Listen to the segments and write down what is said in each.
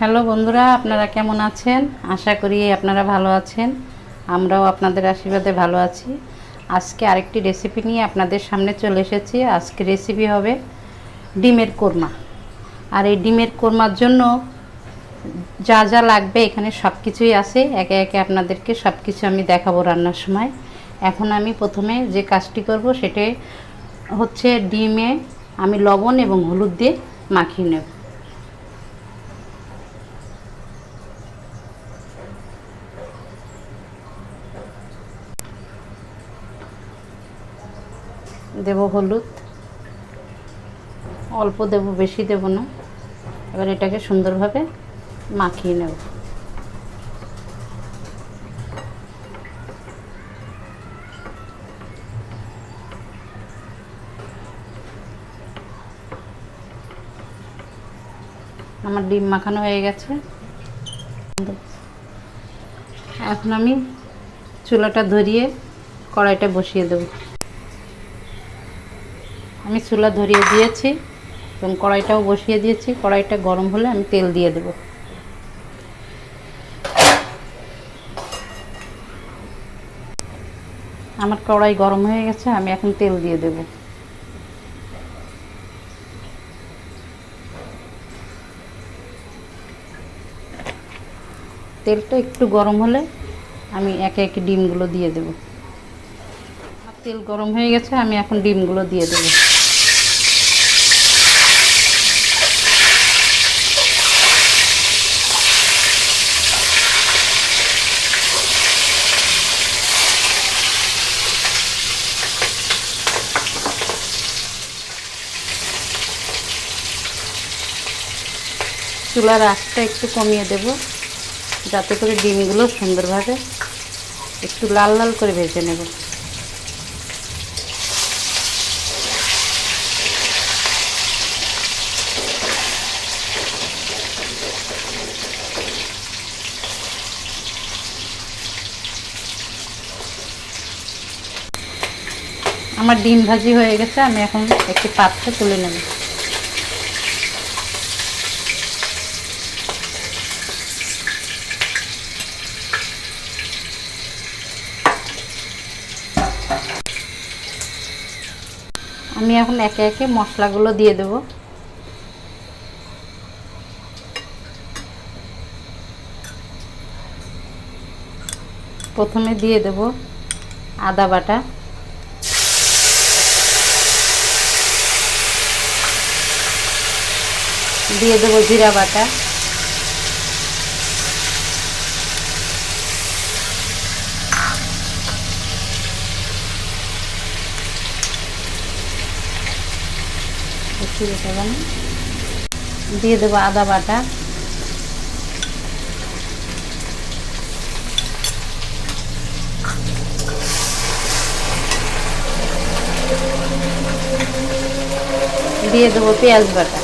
Hello বন্ধুরা, আপনারা কেমন আছেন? আশা করি আপনারা ভালো আছেন। আমরাও আপনাদের আশীর্বাদে ভালো আছি। আজকে আরেকটি রেসিপি নিয়ে আপনাদের সামনে চলে এসেছি। আজকে রেসিপি হবে ডিমের কোরমা। আর এই ডিমের কোরমার জন্য যা যা লাগবে এখানে সব কিছুই আছে। একে একে আপনাদেরকে সব কিছু আমি দেখাবো রান্নার সময়। এখন আমি প্রথমে যে কাজটি করব সেটা হচ্ছে ডিমে আমি লবণ এবং হলুদ দিয়ে মাখিয়ে নেব। দেব হলুদ, অল্প দেব, বেশি দেব না। এবার এটাকে সুন্দরভাবে মাখিয়ে নেব। আমার ডিম মাখানো হয়ে গেছে। এখন আমি চুলাটা ধরিয়ে কড়াইটা বসিয়ে দেব। আমি চুলা ধরিয়ে দিয়েছি এবং কড়াইটাও বসিয়ে দিয়েছি। কড়াইটা গরম হলে আমি তেল দিয়ে দেব। আমার কড়াই গরম হয়ে গেছে, আমি এখন তেল দিয়ে দেব। তেলটা একটু গরম হলে আমি একে একে ডিমগুলো দিয়ে দেব। তেল গরম হয়ে গেছে, আমি এখন ডিমগুলো দিয়ে দেব। চুলার আঁচটা একটু কমিয়ে দেব, যাতে করে ডিমগুলো সুন্দরভাবে একটু লাল লাল করে ভেজে নেব। আমার ডিম ভাজি হয়ে গেছে, আমি এখন একটি পাত্রে তুলে নেব। আমি এখন একে একে মশলাগুলো দিয়ে দেব। প্রথমে দিয়ে দেব আদা বাটা, দিয়ে দেব জিরা বাটা, দিয়ে দেব আদা বাটা, দিয়ে দেব পেঁয়াজ বাটা,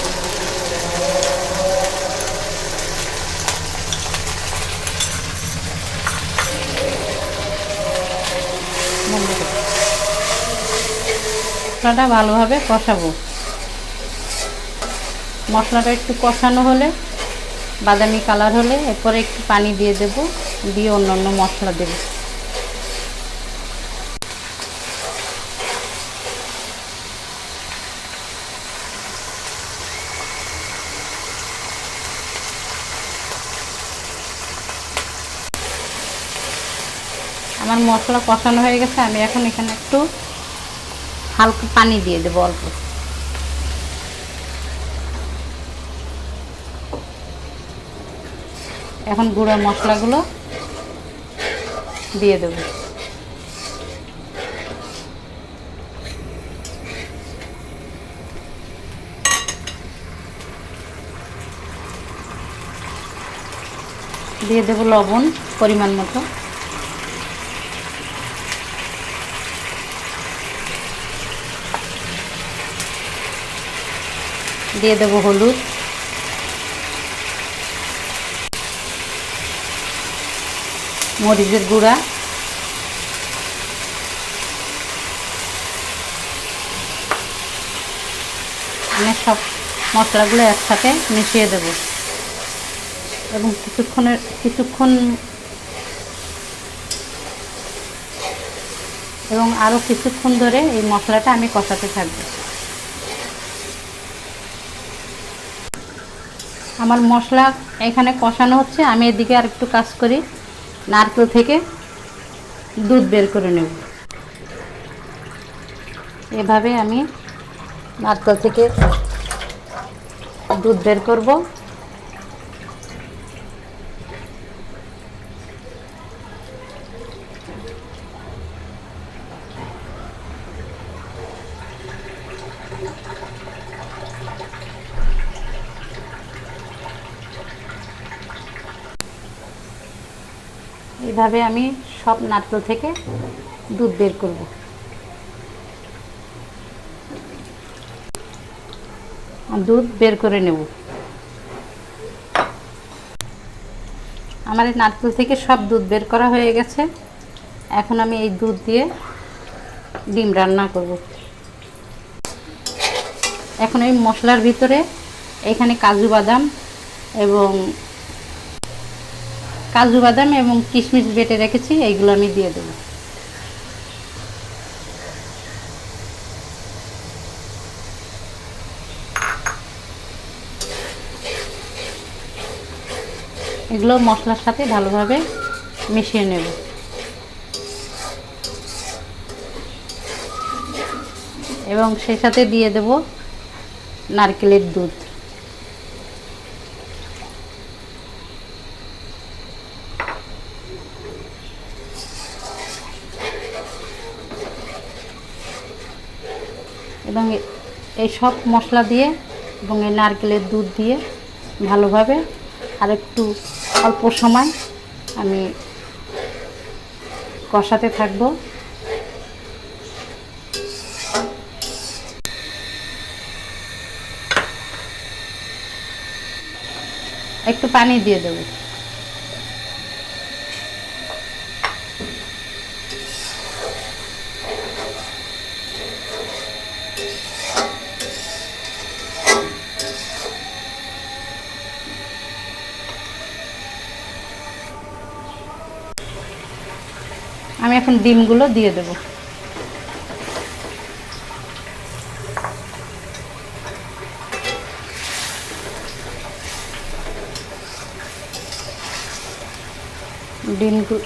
মশলাটা ভালোভাবে কষাবো। মশলাটা একটু কষানো হলে, বাদামি কালার হলে এরপরে একটু পানি দিয়ে দেব, দিয়ে অন্যান্য মশলা দেব। আমার মশলা কষানো হয়ে গেছে, আমি এখন এখানে একটু হালকা পানি দিয়ে দেব, অল্প। এখন গুঁড়ো মশলাগুলো দিয়ে দেব। দিয়ে দেব লবণ পরিমাণ মতো, দিয়ে দেব হলুদ, মরিচের গুঁড়া, আমি সব মশলাগুলো একসাথে মিশিয়ে দেব। এবং আরও কিছুক্ষণ ধরে এই মশলাটা আমি কষাতে থাকব। আমার মশলা এখানে কষানো হচ্ছে, আমি এদিকে আর একটু কাজ করি, নারকেল থেকে দুধ বের করে নেব। এভাবে আমি নারকেল থেকে দুধ বের করব। এইভাবে আমি সব নারকেল থেকে দুধ বের করব। দুধ বের করে নেব। আমার এই নারকেল থেকে সব দুধ বের করা হয়ে গেছে। এখন আমি এই দুধ দিয়ে ডিম রান্না করব। এখন এই মশলার ভিতরে এখানে কাজু বাদাম এবং কিশমিশ বেটে রেখেছি, এইগুলো আমি দিয়ে দেব। এগুলো মশলার সাথে ভালোভাবে মিশিয়ে নেব। এবং সেই সাথে দিয়ে দেব নারকেলের দুধ। এবং এই সব মশলা দিয়ে এবং এই নারকেলের দুধ দিয়ে ভালোভাবে আর একটু অল্প সময় আমি কষাতে থাকব। একটু পানি দিয়ে দেব। আমি এখন ডিমগুলো দিয়ে দেব। ডিমগুলো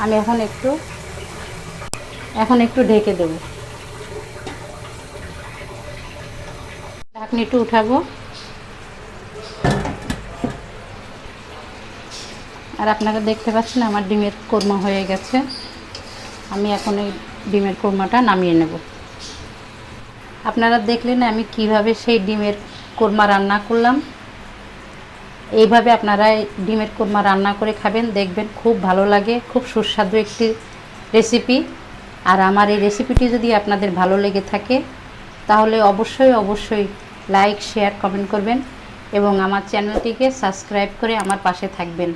আমি এখন একটু ঢেকে দেব। ঢাকনি একটু উঠাবো। আর আপনারা দেখতে পাচ্ছেন আমার ডিমের কোরমা হয়ে গেছে। আমি এখন এই ডিমের কোরমাটা নামিয়ে নেব। আপনারা দেখলেন আমি কিভাবে সেই ডিমের কোরমা রান্না করলাম। এইভাবে আপনারা ডিমের কোরমা রান্না করে খাবেন, দেখবেন খুব ভালো লাগে, খুব সুস্বাদু একটি রেসিপি। আর আমার এই রেসিপিটি যদি আপনাদের ভালো লেগে থাকে তাহলে অবশ্যই লাইক, শেয়ার, কমেন্ট করবেন এবং আমার চ্যানেলটিকে সাবস্ক্রাইব করে আমার পাশে থাকবেন।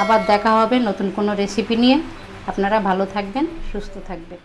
আবার দেখা হবে নতুন কোনো রেসিপি নিয়ে। আপনারা ভালো থাকবেন, সুস্থ থাকবেন।